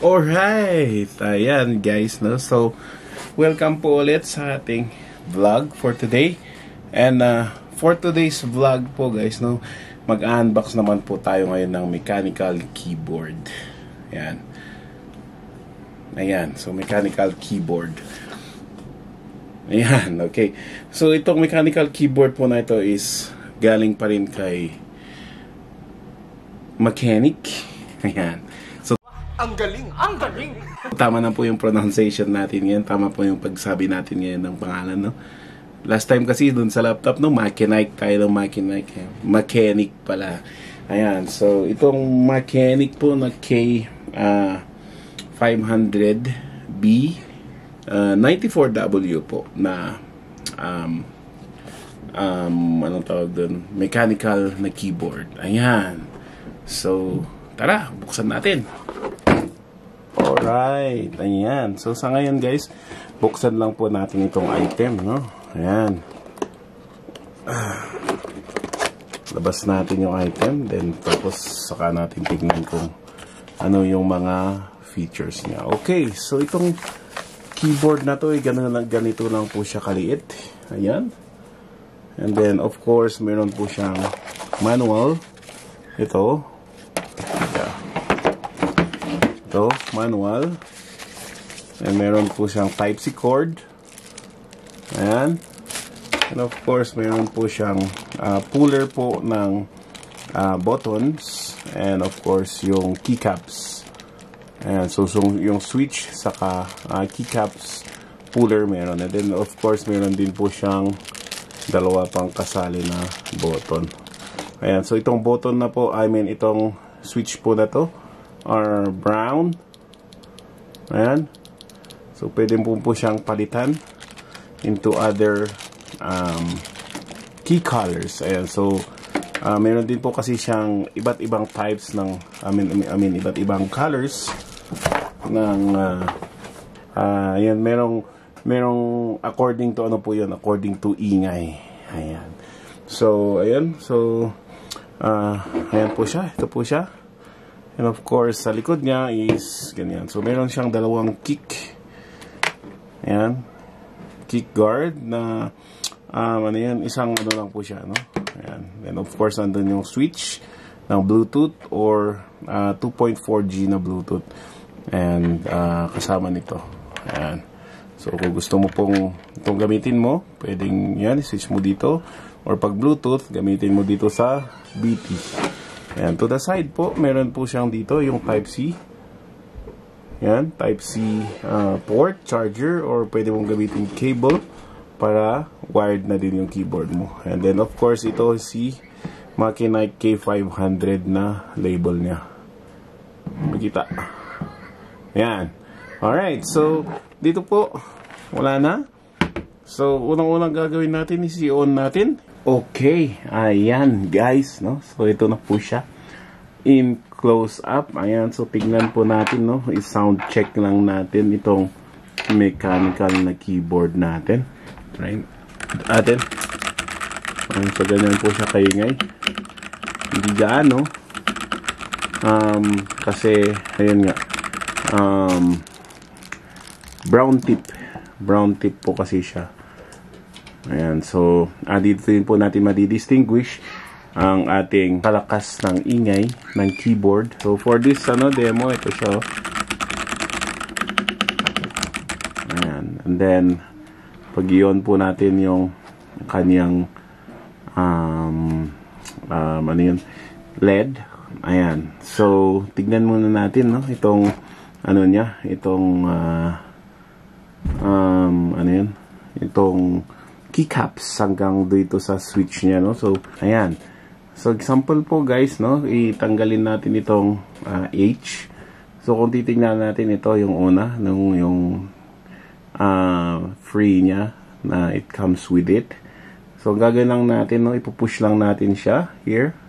Alright, ayan guys, no? So, welcome po ulit sa ating vlog for today. And for today's vlog po guys, no, mag-unbox naman po tayo ngayon ng mechanical keyboard. Ayan. Ayan, so mechanical keyboard. Ayan, okay. So, itong mechanical keyboard po na ito is galing pa rin kay Mechanic. Ayan. Ang galing! Ang galing! Tama na po yung pronunciation natin ngayon. Tama po yung pagsabi natin ngayon ng pangalan, no? Last time kasi dun sa laptop, no? Mechanic tayo ng Mechanic. Mechanic pala. Ayan. So, itong Mechanic po na K500B 94W po na anong tawag dun? Mechanical na keyboard. Ayan. So, tara, buksan natin. Alright, ayan. So, sa ngayon guys, buksan lang po natin itong item, no? Ayan. Labas natin yung item, then tapos saka natin tignan kung ano yung mga features niya. Okay, so itong keyboard na to, ganito lang po siya kaliit. Ayan. And then, of course, meron po siyang manual. Ito. Manual, and meron po siyang Type-C cord. Ayan. And of course meron po siyang puller po ng buttons, and of course yung keycaps. Ayan, so yung switch saka keycaps, puller meron, and then of course meron din po siyang dalawa pang kasali na button. Ayan, so itong button na po, itong switch po na to are brown. Ayan. So, pwede po siyang palitan into other key colors. Ayan. So, meron din po kasi siyang iba't ibang types ng, iba't ibang colors ng, ayan, merong according to, ano po yun, according to ingay. Ayan. So, ayan. So, ayan po siya. Ito po siya. And of course, sa likod niya is ganyan. So, meron siyang dalawang kick. Ayan. Kick guard na, ano yan, isang ano lang po siya, no? Ayan. And of course, nandun yung switch ng Bluetooth or 2.4G na Bluetooth. And kasama nito. Ayan. So, kung gusto mo pong itong gamitin mo, pwedeng yan, switch mo dito. Or pag Bluetooth, gamitin mo dito sa BT. Ayan, to the side po, meron po siyang dito yung Type-C. Ayan, Type-C port, charger, or pwede mong gamitin cable para wired na din yung keyboard mo. And then, of course, ito si Mechanic K500 na label niya. Makita. Ayan. Alright, so, dito po, wala na. So, unang-unang gagawin natin is i-on natin. Okay, ayan guys, no? So, ito na po siya. In close up, ayan. So, tignan po natin, no? I-sound check lang natin itong mechanical na keyboard natin. Right? Atin. Ayan, so, ganyan po siya kaingay. Hindi gaano. Kasi, ayan nga. Brown tip. Brown tip po kasi siya. Ayan, so, dito din po natin madidistinguish ang ating kalakas ng ingay ng keyboard. So, for this demo, ito siya. Ayan, and then, pag i-on po natin yung kanyang LED. Ayan, so, tignan muna natin, no, itong niya, itong itong keycaps hanggang dito sa switch niya, no? So, ayan. So, example po guys, no? Itanggalin natin itong H. So, kung titingnan natin ito, yung una, yung free niya na it comes with it. So, gagawin lang natin, no? Ipupush lang natin siya here.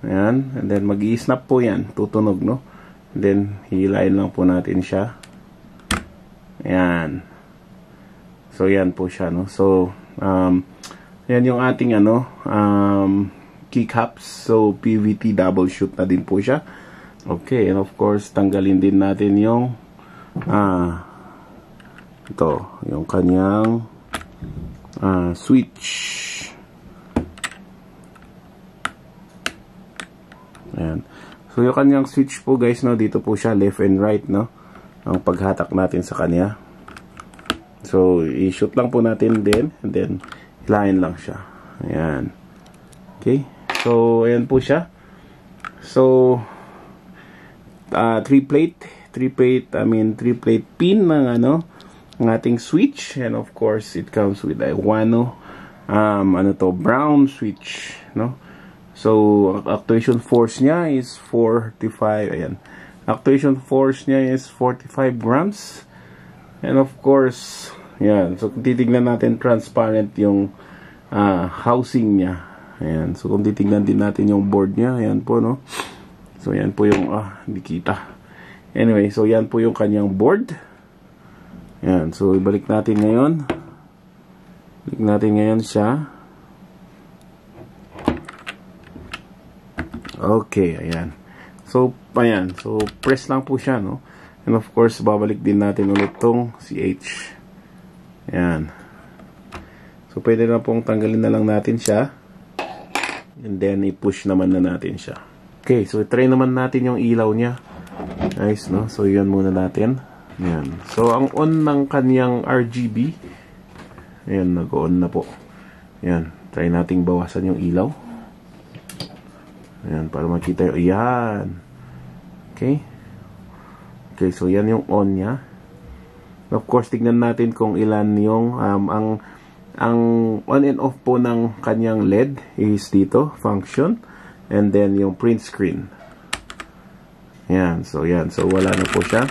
Ayan. And then, mag-i-snap po yan. Tutunog, no? And then, hilain lang po natin siya. Ayan. So, yan po siya, no? So, yan yung ating, keycaps. So, PVT double shoot na din po siya. Okay, and of course, tanggalin din natin yung ito, yung kanyang switch. Ayan. So, yung kanyang switch po guys, no, dito po siya, left and right, no, ang paghatak natin sa kanya. So, i-shoot lang po natin din, and then, hilahin lang siya. Ayan. Okay. So, ayan po siya. So, 3-plate pin ng ng ating switch, and of course it comes with a Wano brown switch, no. So actuation force niya is 45. Ayan, actuation force niya is 45 grams, and of course yan. So kung titignan natin, transparent yung housing niya. Ayan, so kung titignan din natin yung board niya, ayan po, no. So, yan po yung, hindi kita. Anyway, so yan po yung kanyang board. Yan, so ibalik natin ngayon. Balik natin ngayon siya. Okay, ayan. So, ayan. So, press lang po siya, no? And of course, babalik din natin ulit tong CH. Ayan. So, pwede na pong tanggalin na lang natin siya. And then, i-push naman na natin siya. Okay, so try naman natin yung ilaw niya. Nice, no? So, yan muna natin. Yan. So, ang on ng kanyang RGB. Ayan, nag-on na po. Yan. Try nating bawasan yung ilaw. Ayan, para makita yung... Ayan. Okay. Okay, so yan yung on niya. Of course, tignan natin kung ilan yung... ang on and off po ng kanyang LED is dito, function. And then yung print screen. Yan. So yan. So wala na po siya.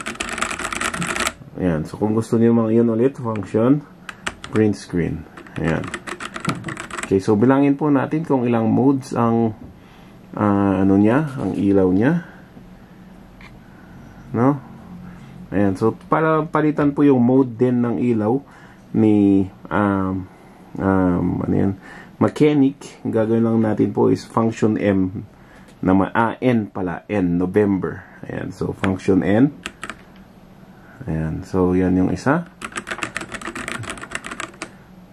Yan. So kung gusto niyo mga yun ulit, function, print screen. Ayan. Okay. So bilangin po natin kung ilang modes ang ano niya, ang ilaw niya. No? Ayan. So para palitan po yung mode din ng ilaw ni ano yan, mechanic, gagawin lang natin po is function M na N pala, N, November. Ayan, so function N. Ayan, so yan yung isa.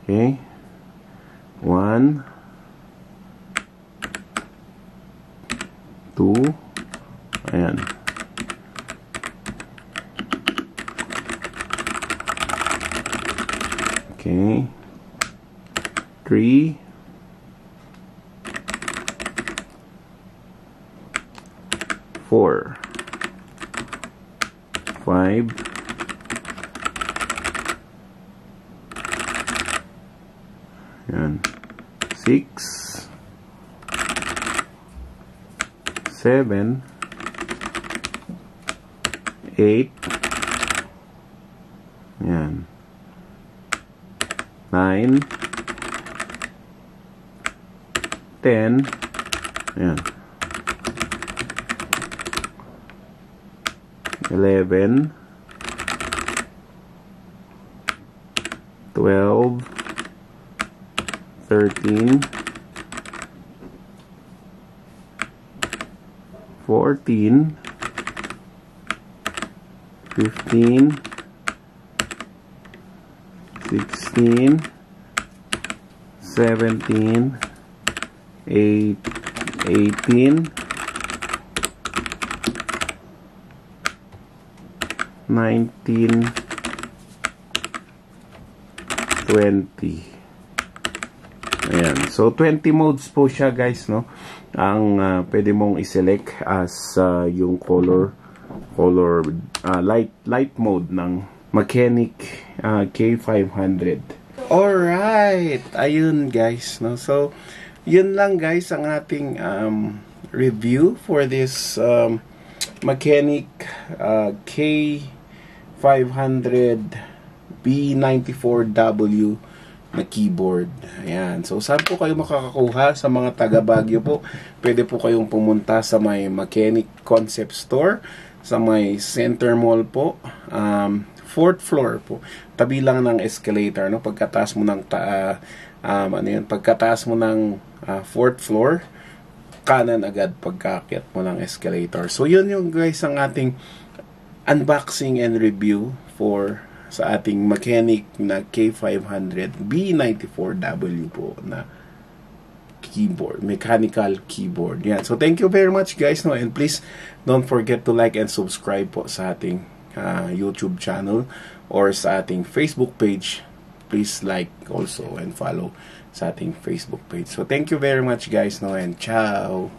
Okay. 1 2. Ayan. Okay. 3 4 5 yan 6 7 8 yan 9 10 yan 11 12 13 14 15 16 17 18 19 20. Ayan. So 20 modes po siya guys, no? Ang pwede mong i-select as yung color light mode ng Mechanic K500. Alright, ayun guys, no? So yun lang guys ang ating review for this Mechanic K500 B94W na keyboard. Ayan. So, saan po kayo makakakuha? Sa mga taga Baguio po, pwede po kayong pumunta sa may Mechanic Concept Store, sa may Center Mall po, 4th floor po. Tabi lang ng escalator, no? Pagkataas mo ng pagkataas mo ng 4th floor, kanan agad pagkaakyat mo ng escalator. So yun yung guys ang ating unboxing and review for sa ating mechanic na K500 B94W po na keyboard, mechanical keyboard. Yan. So thank you very much guys, no, and please don't forget to like and subscribe po sa ating YouTube channel or sa ating Facebook page. Please like also and follow sa ating Facebook page. So thank you very much guys, no, and ciao.